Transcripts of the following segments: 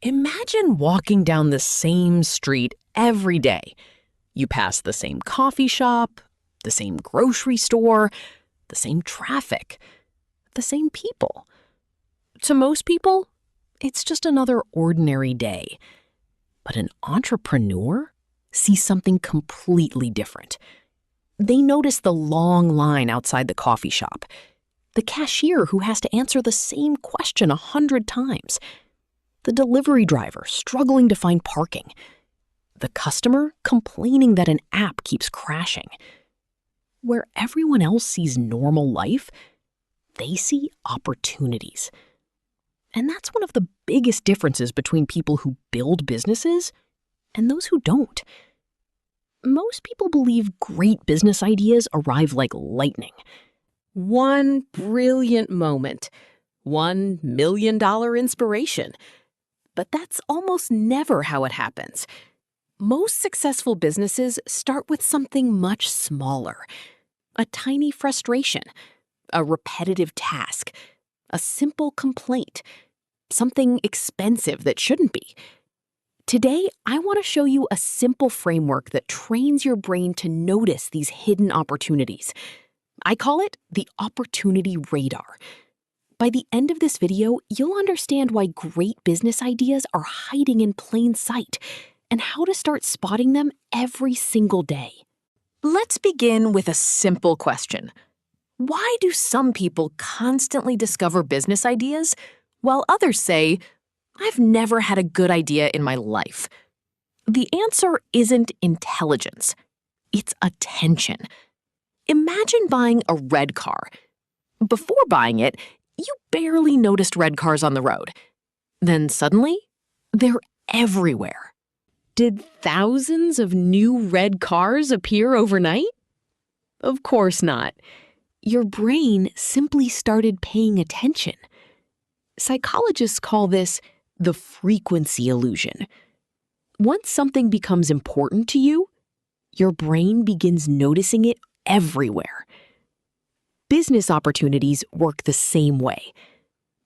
Imagine walking down the same street every day. You pass the same coffee shop, the same grocery store, the same traffic, the same people. To most people, it's just another ordinary day. But an entrepreneur sees something completely different. They notice the long line outside the coffee shop, the cashier who has to answer the same question 100 times, the delivery driver struggling to find parking, the customer complaining that an app keeps crashing. Where everyone else sees normal life, they see opportunities. And that's one of the biggest differences between people who build businesses and those who don't. Most people believe great business ideas arrive like lightning. One brilliant moment, $1 million inspiration. But that's almost never how it happens. Most successful businesses start with something much smaller. A tiny frustration, a repetitive task, a simple complaint, something expensive that shouldn't be. Today, I want to show you a simple framework that trains your brain to notice these hidden opportunities. I call it the opportunity radar. By the end of this video, you'll understand why great business ideas are hiding in plain sight and how to start spotting them every single day. Let's begin with a simple question. Why do some people constantly discover business ideas while others say, "I've never had a good idea in my life"? The answer isn't intelligence. It's attention. Imagine buying a red car. Before buying it, you barely noticed red cars on the road. Then suddenly, they're everywhere. Did thousands of new red cars appear overnight? Of course not. Your brain simply started paying attention. Psychologists call this the frequency illusion. Once something becomes important to you, your brain begins noticing it everywhere. Business opportunities work the same way.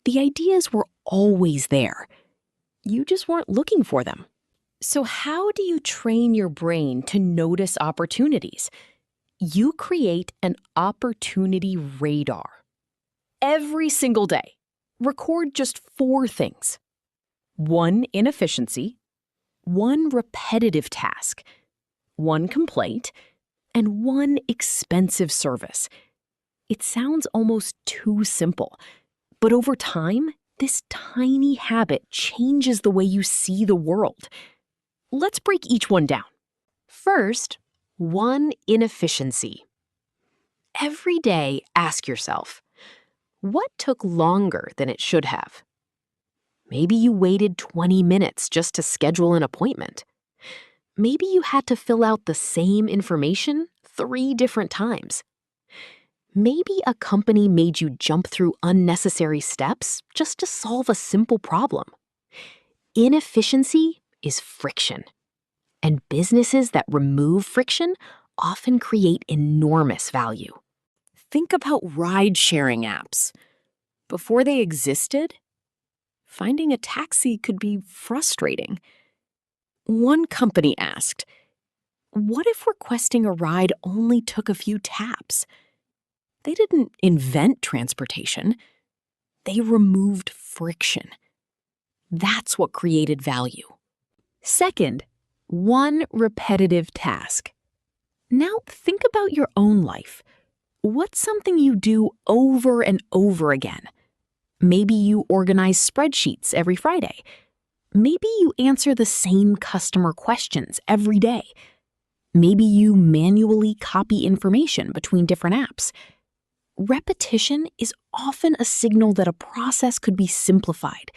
The ideas were always there. You just weren't looking for them. So how do you train your brain to notice opportunities? You create an opportunity radar. Every single day, record just 4 things. 1 inefficiency, 1 repetitive task, 1 complaint, and 1 expensive service. It sounds almost too simple, but over time, this tiny habit changes the way you see the world. Let's break each one down. First, 1 inefficiency. Every day, ask yourself, what took longer than it should have? Maybe you waited 20 minutes just to schedule an appointment. Maybe you had to fill out the same information 3 different times. Maybe a company made you jump through unnecessary steps just to solve a simple problem. Inefficiency is friction. And businesses that remove friction often create enormous value. Think about ride-sharing apps. Before they existed, finding a taxi could be frustrating. One company asked, "What if requesting a ride only took a few taps?" They didn't invent transportation. They removed friction. That's what created value. Second, 1 repetitive task. Now think about your own life. What's something you do over and over again? Maybe you organize spreadsheets every Friday. Maybe you answer the same customer questions every day. Maybe you manually copy information between different apps. Repetition is often a signal that a process could be simplified,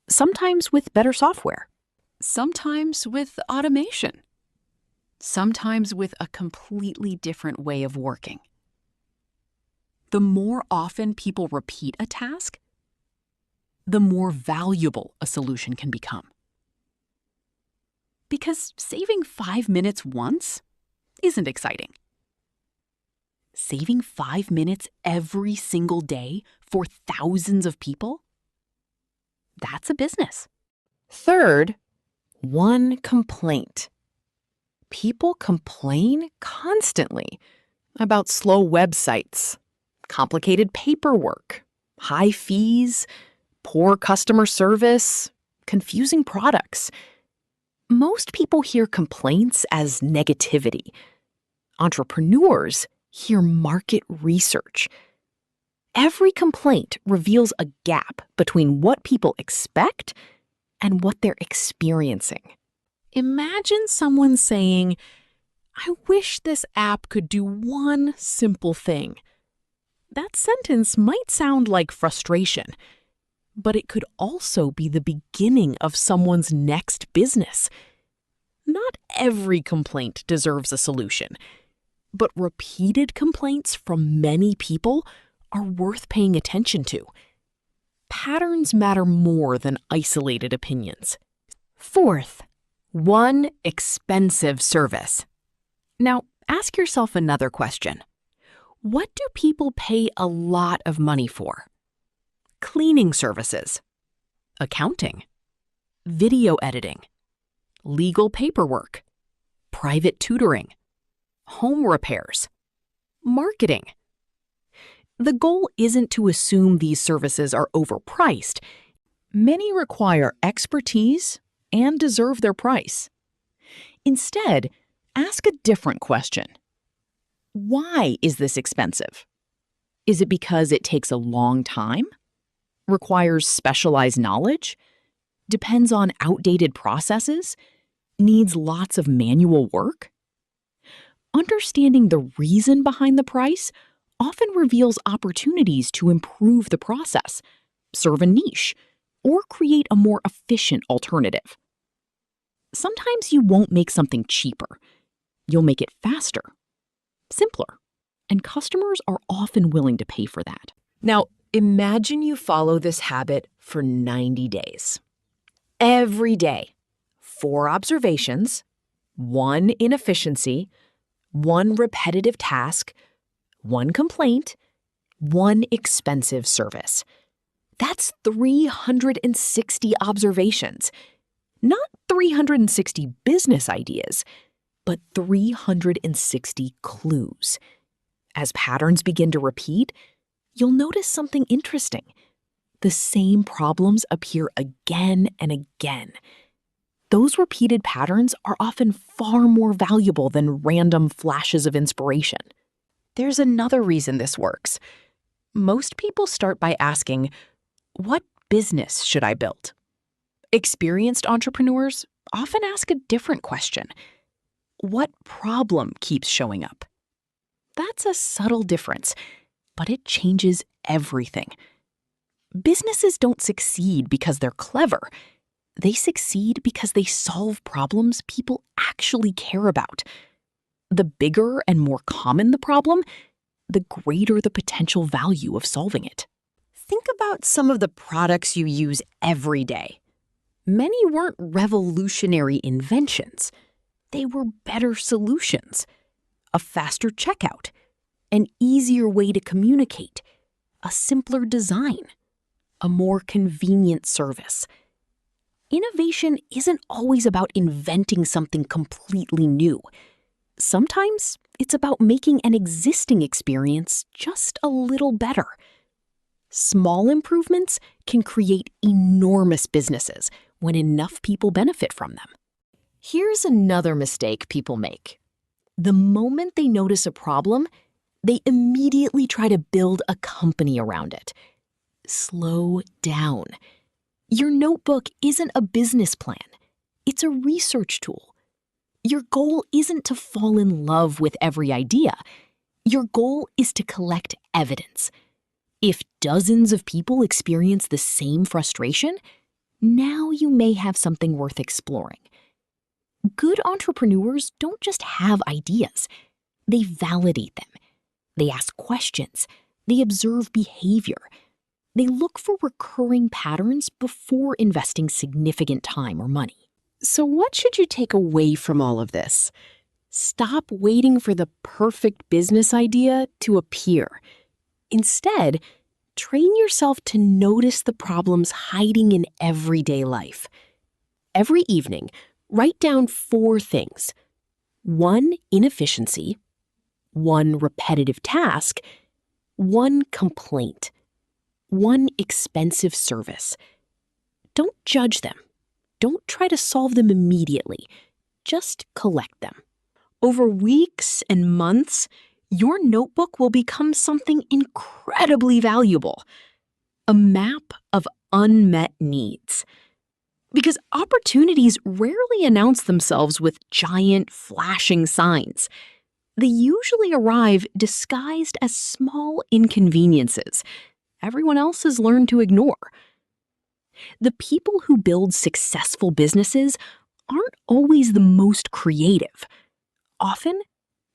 sometimes with better software, sometimes with automation, sometimes with a completely different way of working. The more often people repeat a task, the more valuable a solution can become. Because saving 5 minutes once isn't exciting. Saving 5 minutes every single day for thousands of people? That's a business. Third, one complaint. People complain constantly about slow websites, complicated paperwork, high fees, poor customer service, confusing products. Most people hear complaints as negativity. Entrepreneurs hear market research. Every complaint reveals a gap between what people expect and what they're experiencing. Imagine someone saying, "I wish this app could do one simple thing." That sentence might sound like frustration, but it could also be the beginning of someone's next business. Not every complaint deserves a solution, but repeated complaints from many people are worth paying attention to. Patterns matter more than isolated opinions. Fourth, one expensive service. Now, ask yourself another question. What do people pay a lot of money for? Cleaning services, accounting, video editing, legal paperwork, private tutoring, home repairs, marketing. The goal isn't to assume these services are overpriced. Many require expertise and deserve their price. Instead, ask a different question. Why is this expensive? Is it because it takes a long time? Requires specialized knowledge? Depends on outdated processes? Needs lots of manual work? Understanding the reason behind the price often reveals opportunities to improve the process, serve a niche, or create a more efficient alternative. Sometimes you won't make something cheaper. You'll make it faster, simpler, and customers are often willing to pay for that. Now, imagine you follow this habit for 90 days. Every day, 4 observations, 1 inefficiency, 1 repetitive task, 1 complaint, 1 expensive service. That's 360 observations. Not 360 business ideas, but 360 clues. As patterns begin to repeat, you'll notice something interesting. The same problems appear again and again. Those repeated patterns are often far more valuable than random flashes of inspiration. There's another reason this works. Most people start by asking, "What business should I build?" Experienced entrepreneurs often ask a different question. What problem keeps showing up? That's a subtle difference, but it changes everything. Businesses don't succeed because they're clever. They succeed because they solve problems people actually care about. The bigger and more common the problem, the greater the potential value of solving it. Think about some of the products you use every day. Many weren't revolutionary inventions. They were better solutions. A faster checkout, an easier way to communicate, a simpler design, a more convenient service. Innovation isn't always about inventing something completely new. Sometimes it's about making an existing experience just a little better. Small improvements can create enormous businesses when enough people benefit from them. Here's another mistake people make. The moment they notice a problem, they immediately try to build a company around it. Slow down. Your notebook isn't a business plan. It's a research tool. Your goal isn't to fall in love with every idea. Your goal is to collect evidence. If dozens of people experience the same frustration, now you may have something worth exploring. Good entrepreneurs don't just have ideas. They validate them. They ask questions. They observe behavior. They look for recurring patterns before investing significant time or money. So what should you take away from all of this? Stop waiting for the perfect business idea to appear. Instead, train yourself to notice the problems hiding in everyday life. Every evening, write down 4 things: 1 inefficiency, 1 repetitive task, 1 complaint, 1 expensive service. Don't judge them. Don't try to solve them immediately. Just collect them. Over weeks and months, your notebook will become something incredibly valuable: a map of unmet needs. Because opportunities rarely announce themselves with giant, flashing signs. They usually arrive disguised as small inconveniences everyone else has learned to ignore. The people who build successful businesses aren't always the most creative. Often,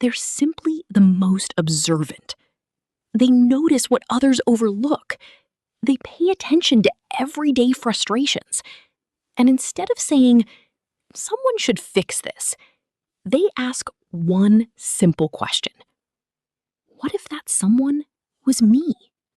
they're simply the most observant. They notice what others overlook. They pay attention to everyday frustrations. And instead of saying, "Someone should fix this," they ask one simple question: what if that someone was me?